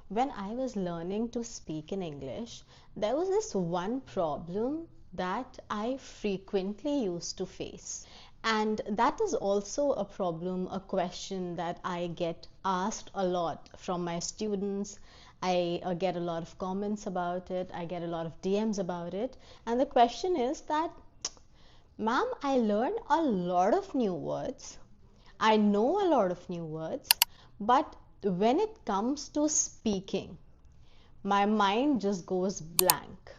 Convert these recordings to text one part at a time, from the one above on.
When I was learning to speak in English, there was this one problem that I frequently used to face. And that is also a problem, a question that I get asked a lot from my students. I get a lot of comments about it, I get a lot of DMs about it. And the question is that, ma'am, I learned a lot of new words. I know a lot of new words, but when it comes to speaking, my mind just goes blank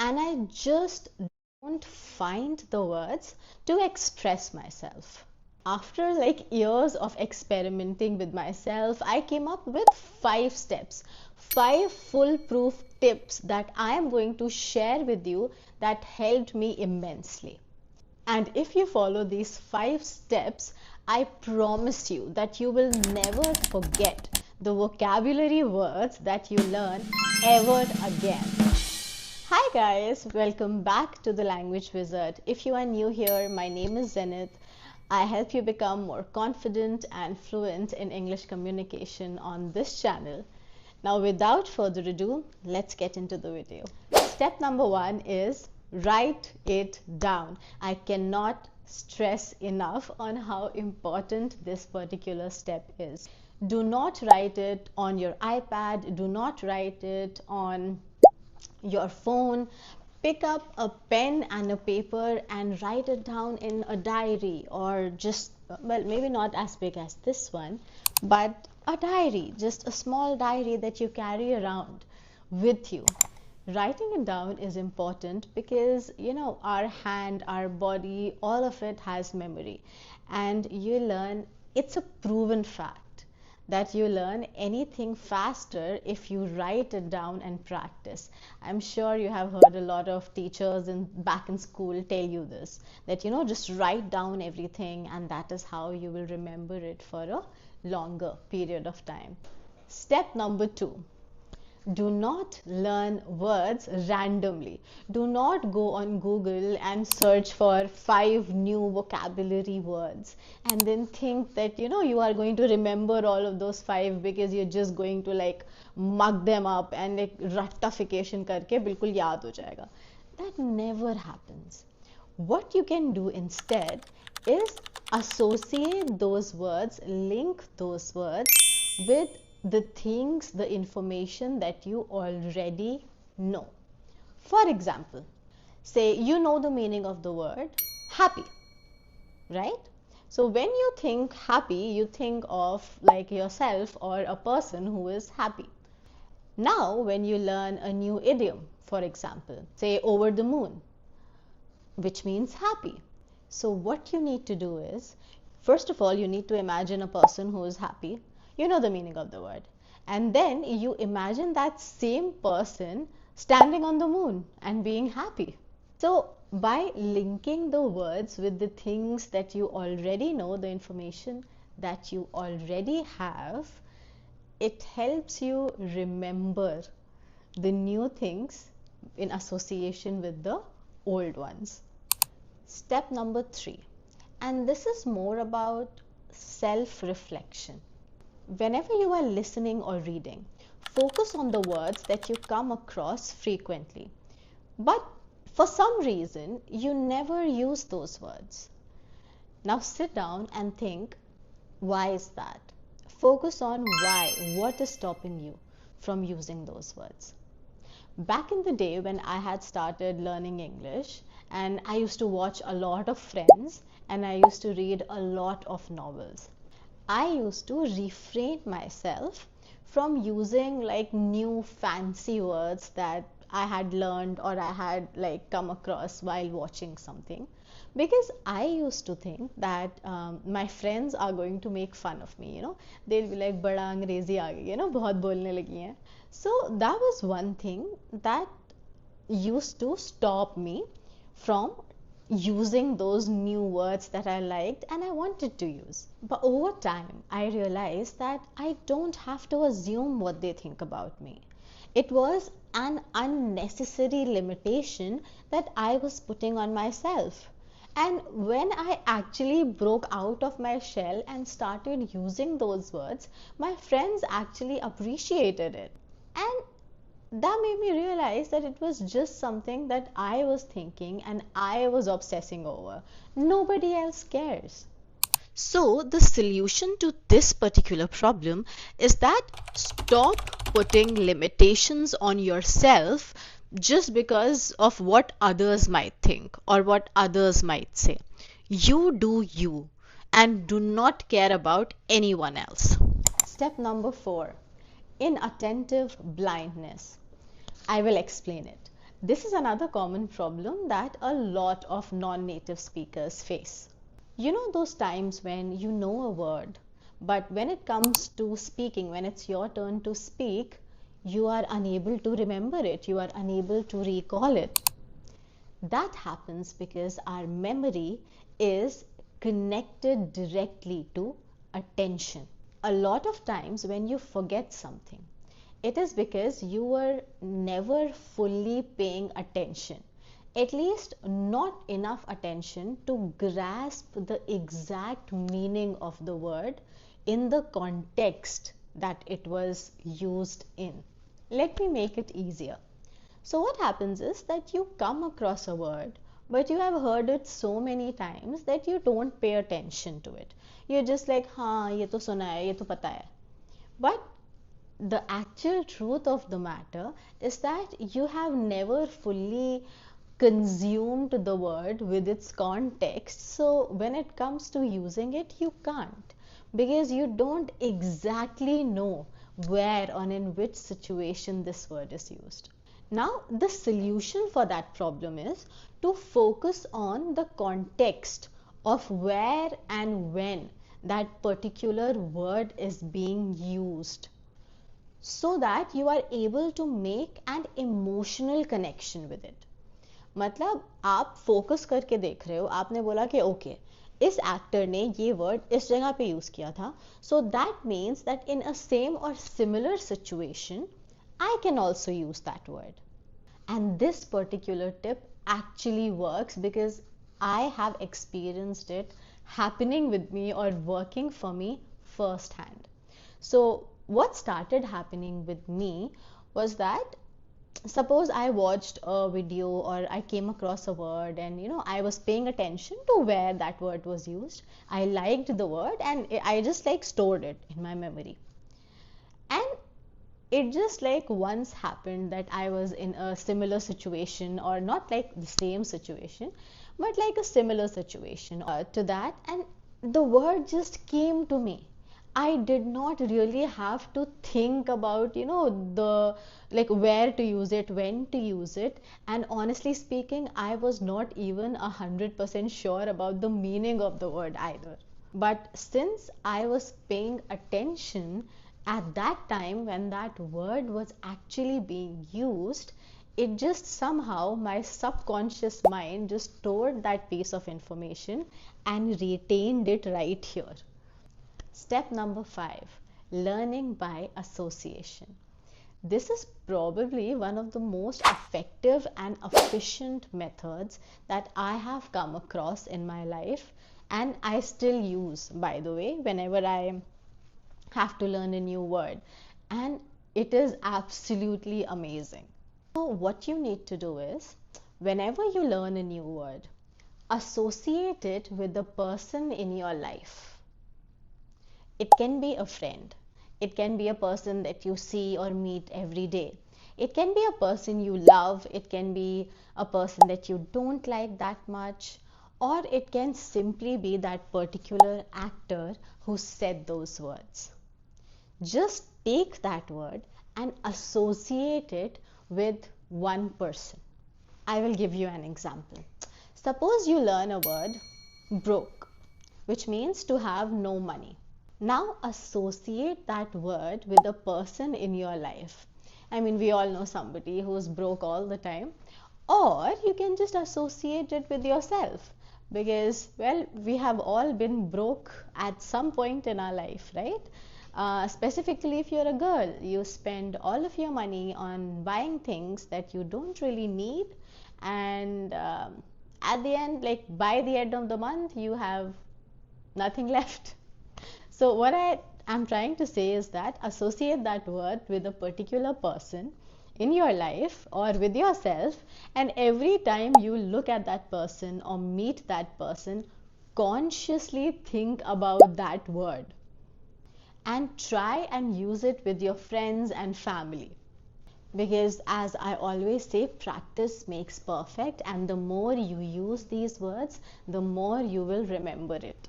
and I just don't find the words to express myself. After like years of experimenting with myself, I came up with 5 steps, 5 foolproof tips that I am going to share with you that helped me immensely. And if you follow these 5 steps, I promise you that you will never forget the vocabulary words that you learn ever again. Hi guys, welcome back to the Language Wizard. If you are new here, my name is Zenith. I help you become more confident and fluent in English communication on this channel. Now without further ado, let's get into the video. Step number 1 is write it down. I cannot stress enough on how important this particular step is. Do not write it on your iPad, do not write it on your phone. Pick up a pen and a paper and write it down in a diary, or just, well, maybe not as big as this one, but a diary, just a small diary that you carry around with you. Writing it down is important because, you know, our hand, our body, all of it has memory, and you learn, it's a proven fact that you learn anything faster if you write it down and practice. I'm sure you have heard a lot of teachers back in school tell you this, that, you know, just write down everything and that is how you will remember it for a longer period of time. Step number 2, do not learn words randomly. Do not go on Google and search for 5 new vocabulary words and then think that, you know, you are going to remember all of those 5 because you're just going to like mug them up and like रट्टाफिकेशन करके बिल्कुल याद हो जाएगा. That never happens. What you can do instead is associate those words, link those words with the things, the information that you already know. For example, say you know the meaning of the word happy, right? So when you think happy, you think of like yourself or a person who is happy. Now, when you learn a new idiom, for example, say over the moon, which means happy. So what you need to do is, first of all, you need to imagine a person who is happy. You know the meaning of the word. And then you imagine that same person standing on the moon and being happy. So by linking the words with the things that you already know, the information that you already have, it helps you remember the new things in association with the old ones. Step number 3, and this is more about self-reflection. Whenever you are listening or reading, focus on the words that you come across frequently, but for some reason you never use those words. Now sit down and think, why is that? Focus on why, what is stopping you from using those words. Back in the day when I had started learning English, and I used to watch a lot of Friends and I used to read a lot of novels, I used to refrain myself from using like new fancy words that I had learned or I had like come across while watching something, because I used to think that my friends are going to make fun of me, you know, they'll be like bada अंग्रेजी आ गई है ना, बहुत बोलने लगी हैं. So that was one thing that used to stop me from using those new words that I liked and I wanted to use. But over time, I realized that I don't have to assume what they think about me. It was an unnecessary limitation that I was putting on myself. And when I actually broke out of my shell and started using those words, my friends actually appreciated it. And that made me realize that it was just something that I was thinking and I was obsessing over. Nobody else cares. So, the solution to this particular problem is that stop putting limitations on yourself just because of what others might think or what others might say. You do you and do not care about anyone else. Step number 4, inattentive blindness. I will explain it. This is another common problem that a lot of non-native speakers face. You know those times when you know a word, but when it comes to speaking, when it's your turn to speak, you are unable to remember it, you are unable to recall it. That happens because our memory is connected directly to attention. A lot of times when you forget something, it is because you were never fully paying attention, at least not enough attention to grasp the exact meaning of the word in the context that it was used in. Let me make it easier. So what happens is that you come across a word, but you have heard it so many times that you don't pay attention to it. You're just like, हाँ ये तो सुना है, ये तो पता है. But the actual truth of the matter is that you have never fully consumed the word with its context. So when it comes to using it, you can't, because you don't exactly know where and in which situation this word is used. Now, the solution for that problem is to focus on the context of where and when that particular word is being used, so that you are able to make an emotional connection with it. मतलब आप focus करके देख रहे हो, आपने बोला कि okay इस एक्टर ने ये वर्ड इस जगह पे यूज किया था, so that means that in a same or similar situation I can also use that word. And this particular tip actually works because I have experienced it happening with me or working for me firsthand. So what started happening with me was that, suppose I watched a video or I came across a word and I was paying attention to where that word was used. I liked the word and I just like stored it in my memory. And it just like once happened that I was in a similar situation, or not like the same situation, but like a similar situation to that, and the word just came to me. I did not really have to think about the like where to use it, when to use it, and honestly speaking I was not even 100% sure about the meaning of the word either. But since I was paying attention at that time when that word was actually being used, it just somehow, my subconscious mind just stored that piece of information and retained it right here. Step number 5, learning by association. This is probably one of the most effective and efficient methods that I have come across in my life, and I still use, by the way, whenever I have to learn a new word, and it is absolutely amazing. So what you need to do is, whenever you learn a new word, associate it with the person in your life. It can be a friend, it can be a person that you see or meet every day, it can be a person you love, it can be a person that you don't like that much, or it can simply be that particular actor who said those words. Just take that word and associate it with one person. I will give you an example. Suppose you learn a word broke, which means to have no money. Now associate that word with a person in your life. I mean, we all know somebody who's broke all the time. Or you can just associate it with yourself, because, well, we have all been broke at some point in our life, right? Specifically, if you're a girl, you spend all of your money on buying things that you don't really need, and at the end, like by the end of the month, you have nothing left. So what I am trying to say is that associate that word with a particular person in your life or with yourself, and every time you look at that person or meet that person, consciously think about that word and try and use it with your friends and family. Because as I always say, practice makes perfect, and the more you use these words, the more you will remember it.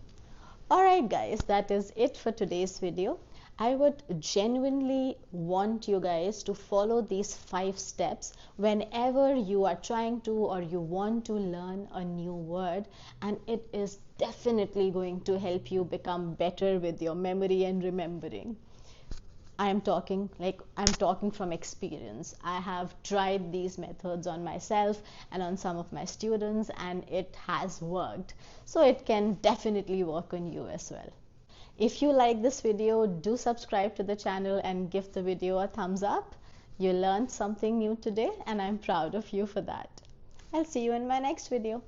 Alright guys, that is it for today's video. I would genuinely want you guys to follow these 5 steps whenever you are trying to or you want to learn a new word, and it is definitely going to help you become better with your memory and remembering. I'm talking from experience. I have tried these methods on myself and on some of my students, and it has worked. So it can definitely work on you as well. If you like this video, do subscribe to the channel and give the video a thumbs up. You learned something new today, and I'm proud of you for that. I'll see you in my next video.